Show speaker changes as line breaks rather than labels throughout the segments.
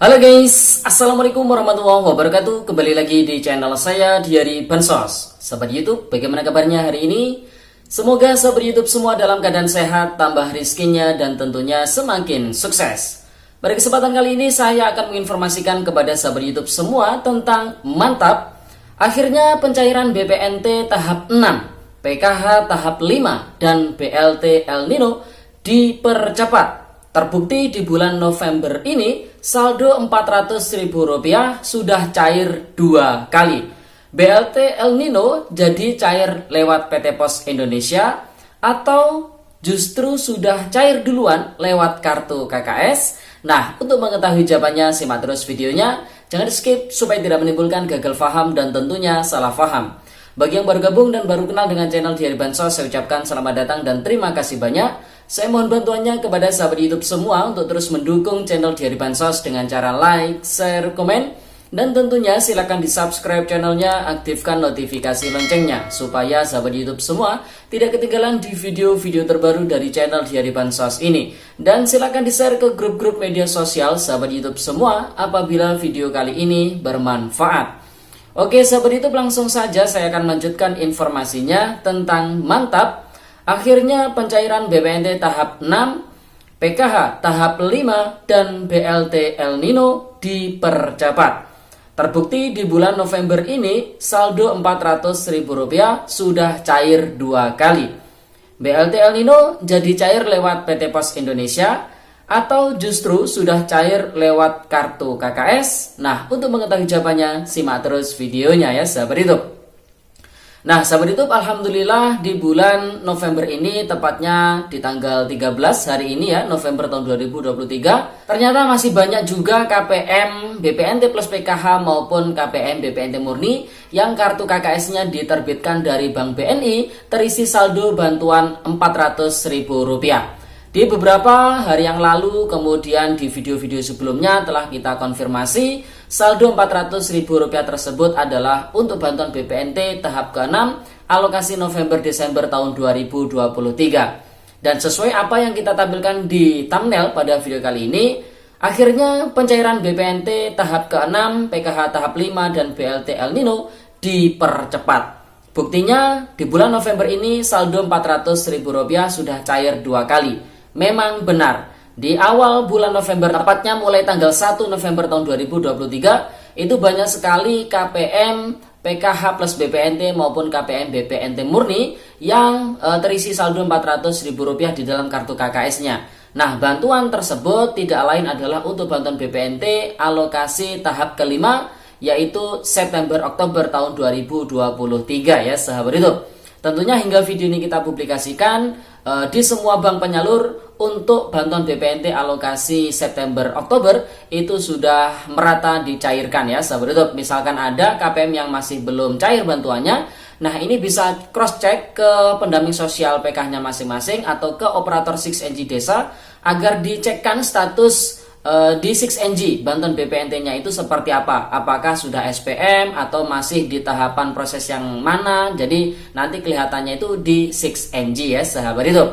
Halo guys, Assalamualaikum warahmatullahi wabarakatuh. Kembali lagi di channel saya Diary Bansos. Sahabat YouTube, bagaimana kabarnya hari ini? Semoga sahabat YouTube semua dalam keadaan sehat, tambah rizkinya, dan tentunya semakin sukses. Pada kesempatan kali ini saya akan menginformasikan kepada sahabat YouTube semua tentang mantap akhirnya pencairan BPNT tahap 6, PKH tahap 5, dan BLT El Nino dipercepat. Terbukti di bulan November ini saldo Rp400.000 sudah cair 2 kali. BLT El Nino jadi cair lewat PT Pos Indonesia atau justru sudah cair duluan lewat kartu KKS? Nah, untuk mengetahui jawabannya simak terus videonya. Jangan di skip supaya tidak menimbulkan gagal paham dan tentunya salah paham. Bagi yang baru gabung dan baru kenal dengan channel Diary Bansos, saya ucapkan selamat datang dan terima kasih banyak. Saya mohon bantuannya kepada sahabat YouTube semua untuk terus mendukung channel Diary Bansos dengan cara like, share, komen, dan tentunya silakan di subscribe channelnya, aktifkan notifikasi loncengnya supaya sahabat YouTube semua tidak ketinggalan di video-video terbaru dari channel Diary Bansos ini. Dan silakan di share ke grup-grup media sosial sahabat YouTube semua apabila video kali ini bermanfaat. Oke sahabat YouTube, langsung saja saya akan melanjutkan informasinya tentang mantap akhirnya pencairan BPNT tahap 6, PKH tahap 5, dan BLT El Nino dipercepat. Terbukti di bulan November ini saldo Rp400.000 sudah cair 2 kali. BLT El Nino jadi cair lewat PT Pos Indonesia atau justru sudah cair lewat kartu KKS? Nah, untuk mengetahui jawabannya simak terus videonya ya sahabat YouTube. Nah, sahabat YouTube, alhamdulillah di bulan November ini, tepatnya di tanggal 13 hari ini ya, November tahun 2023, ternyata masih banyak juga KPM BPNT plus PKH maupun KPM BPNT murni yang kartu KKS-nya diterbitkan dari Bank BNI terisi saldo bantuan Rp400.000. Di beberapa hari yang lalu, kemudian di video-video sebelumnya telah kita konfirmasi saldo Rp400.000 tersebut adalah untuk bantuan BPNT tahap ke-6 alokasi November-Desember tahun 2023. Dan sesuai apa yang kita tampilkan di thumbnail pada video kali ini, akhirnya pencairan BPNT tahap ke-6, PKH tahap 5, dan BLT El Nino dipercepat. Buktinya di bulan November ini saldo Rp400.000 sudah cair 2 kali. Memang benar, di awal bulan November, tepatnya mulai tanggal 1 November tahun 2023, itu banyak sekali KPM, PKH plus BPNT maupun KPM BPNT murni yang terisi saldo Rp400.000 di dalam kartu KKS-nya. Nah, bantuan tersebut tidak lain adalah untuk bantuan BPNT alokasi tahap kelima, yaitu September-Oktober tahun 2023 ya sahabat itu. Tentunya hingga video ini kita publikasikan di semua bank penyalur untuk bantuan BPNT alokasi September-Oktober itu sudah merata dicairkan ya sahabat YouTube. Misalkan ada KPM yang masih belum cair bantuannya, nah ini bisa cross check ke pendamping sosial PK-nya masing-masing atau ke operator 6NG desa agar dicekkan status di 6NG bantuan BPNT-nya itu seperti apa, apakah sudah SPM atau masih di tahapan proses yang mana. Jadi nanti kelihatannya itu di 6NG ya sahabat itu.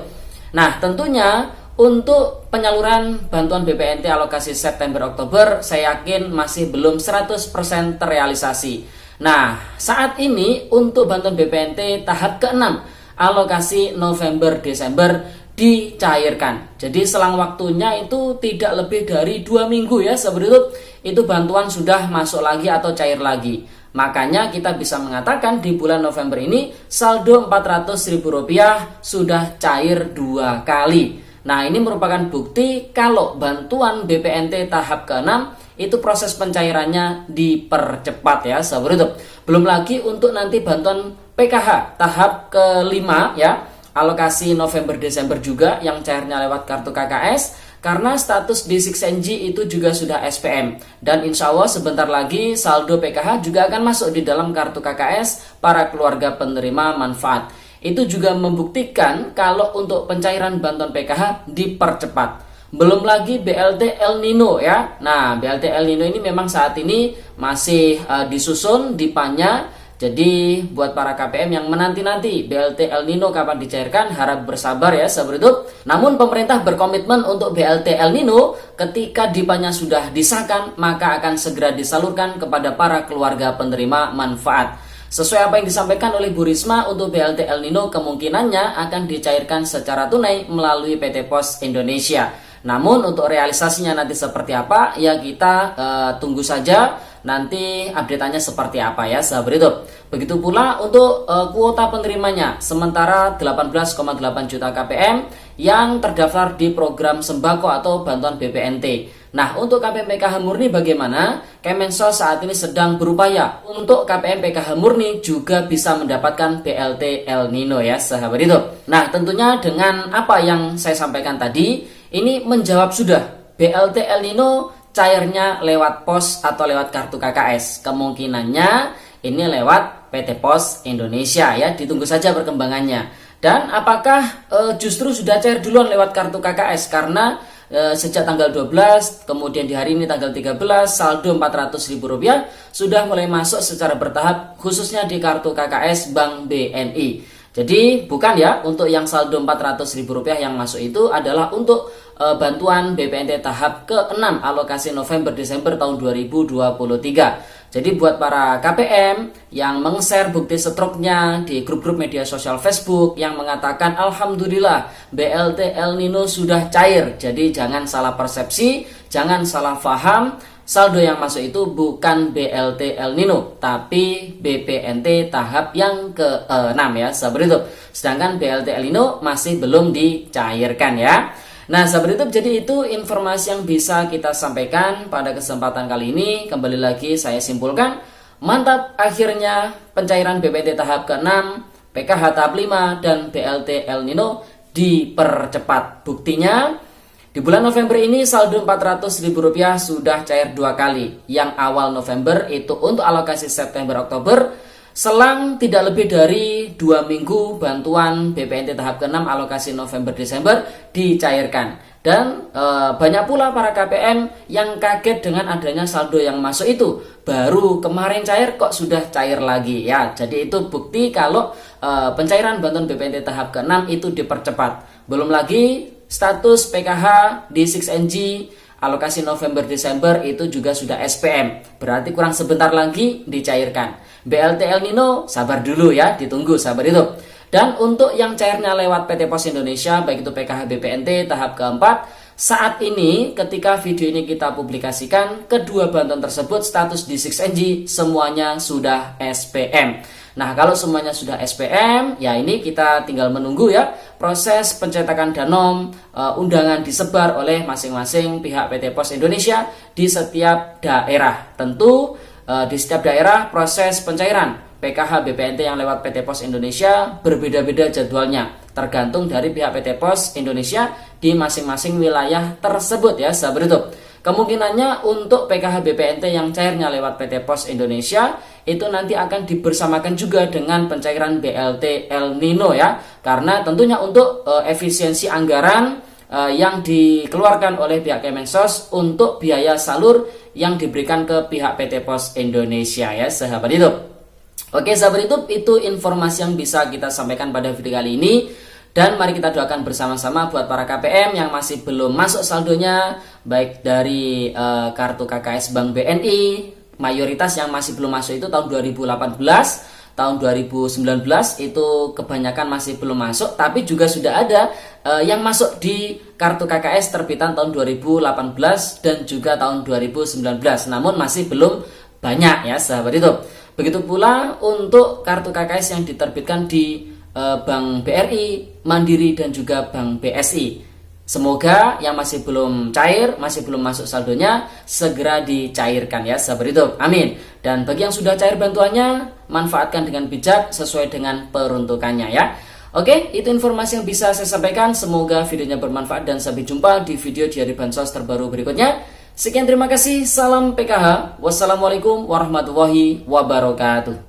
Nah, tentunya untuk penyaluran bantuan BPNT alokasi September-Oktober saya yakin masih belum 100% terrealisasi. Nah, saat ini untuk bantuan BPNT tahap ke-6 alokasi November-Desember dicairkan. Jadi selang waktunya itu tidak lebih dari 2 minggu ya sahabat YouTube, itu bantuan sudah masuk lagi atau cair lagi. Makanya kita bisa mengatakan di bulan November ini saldo Rp400.000 sudah cair 2 kali. Nah, ini merupakan bukti kalau bantuan BPNT tahap ke-6 itu proses pencairannya dipercepat ya sahabat YouTube. Belum lagi untuk nanti bantuan PKH tahap ke-5 ya, alokasi November-Desember juga yang cairnya lewat kartu KKS, karena status di 6NG itu juga sudah SPM. Dan insya Allah sebentar lagi saldo PKH juga akan masuk di dalam kartu KKS para keluarga penerima manfaat. Itu juga membuktikan kalau untuk pencairan bantuan PKH dipercepat. Belum lagi BLT El Nino ya. Nah, BLT El Nino ini memang saat ini masih disusun, dipanya. Jadi buat para KPM yang menanti-nanti BLT El Nino kapan dicairkan, harap bersabar ya sahabat YouTube. Namun pemerintah berkomitmen untuk BLT El Nino ketika DIPA-nya sudah disahkan, maka akan segera disalurkan kepada para keluarga penerima manfaat. Sesuai apa yang disampaikan oleh Bu Risma, untuk BLT El Nino kemungkinannya akan dicairkan secara tunai melalui PT Pos Indonesia. Namun untuk realisasinya nanti seperti apa, ya kita tunggu saja nanti update-nya seperti apa ya sahabat YouTube. Begitu pula untuk kuota penerimanya, sementara 18,8 juta KPM yang terdaftar di program sembako atau bantuan BPNT. Nah, untuk KPM PKH murni bagaimana? Kemensos saat ini sedang berupaya untuk KPM PKH murni juga bisa mendapatkan BLT El Nino ya sahabat YouTube. Nah, tentunya dengan apa yang saya sampaikan tadi, ini menjawab sudah BLT El Nino cairnya lewat pos atau lewat kartu KKS. Kemungkinannya ini lewat PT Pos Indonesia ya, ditunggu saja perkembangannya. Dan apakah justru sudah cair duluan lewat kartu KKS, karena sejak tanggal 12, kemudian di hari ini tanggal 13, saldo Rp400.000 sudah mulai masuk secara bertahap khususnya di kartu KKS Bank BNI. Jadi bukan ya, untuk yang saldo Rp400.000 yang masuk itu adalah untuk bantuan BPNT tahap ke-6 alokasi November-Desember tahun 2023. Jadi buat para KPM yang meng-share bukti struknya di grup-grup media sosial Facebook yang mengatakan alhamdulillah BLT El Nino sudah cair. Jadi jangan salah persepsi, jangan salah paham. Saldo yang masuk itu bukan BLT El Nino, tapi BPNT tahap yang ke-6 ya sahabat YouTube. Sedangkan BLT El Nino masih belum dicairkan ya. Nah sahabat YouTube, jadi itu informasi yang bisa kita sampaikan pada kesempatan kali ini. Kembali lagi saya simpulkan, mantap, akhirnya pencairan BPNT tahap ke-6, PKH tahap 5, dan BLT El Nino dipercepat. Buktinya di bulan November ini saldo Rp400.000 sudah cair 2 kali. Yang awal November itu untuk alokasi September-Oktober, selang tidak lebih dari 2 minggu bantuan BPNT tahap ke-6 alokasi November-Desember dicairkan. Dan banyak pula para KPM yang kaget dengan adanya saldo yang masuk itu. Baru kemarin cair kok sudah cair lagi ya. Jadi itu bukti kalau pencairan bantuan BPNT tahap ke-6 itu dipercepat. Belum lagi status PKH di 6NG alokasi November-Desember itu juga sudah SPM. Berarti kurang sebentar lagi dicairkan. BLT El Nino sabar dulu ya, ditunggu sabar itu. Dan untuk yang cairnya lewat PT Pos Indonesia, baik itu PKH BPNT tahap keempat, saat ini ketika video ini kita publikasikan, kedua bantuan tersebut status di 6NG semuanya sudah SPM. Nah kalau semuanya sudah SPM, ya ini kita tinggal menunggu ya proses pencetakan danom, undangan disebar oleh masing-masing pihak PT Pos Indonesia di setiap daerah. Tentu di setiap daerah proses pencairan PKH BPNT yang lewat PT Pos Indonesia berbeda-beda jadwalnya, tergantung dari pihak PT Pos Indonesia di masing-masing wilayah tersebut ya sahabat YouTube. Kemungkinannya untuk PKH BPNT yang cairnya lewat PT Pos Indonesia itu nanti akan dibersamakan juga dengan pencairan BLT El Nino ya, karena tentunya untuk efisiensi anggaran yang dikeluarkan oleh pihak Kemensos untuk biaya salur yang diberikan ke pihak PT Pos Indonesia ya sahabat YouTube. Oke sahabat YouTube, itu informasi yang bisa kita sampaikan pada video kali ini. Dan mari kita doakan bersama-sama buat para KPM yang masih belum masuk saldonya, baik dari kartu KKS Bank BNI, mayoritas yang masih belum masuk itu tahun 2018, tahun 2019 itu kebanyakan masih belum masuk, tapi juga sudah ada yang masuk di kartu KKS terbitan tahun 2018 dan juga tahun 2019, namun masih belum banyak ya sahabat itu. Begitu pula untuk kartu KKS yang diterbitkan di Bank BRI, Mandiri, dan juga Bank BSI. Semoga yang masih belum cair, masih belum masuk saldonya, segera dicairkan ya sahabat YouTube. Amin. Dan bagi yang sudah cair bantuannya, manfaatkan dengan bijak sesuai dengan peruntukannya ya. Oke, itu informasi yang bisa saya sampaikan. Semoga videonya bermanfaat dan sampai jumpa di video Diari Bansos terbaru berikutnya. Sekian, terima kasih. Salam PKH. Wassalamualaikum warahmatullahi wabarakatuh.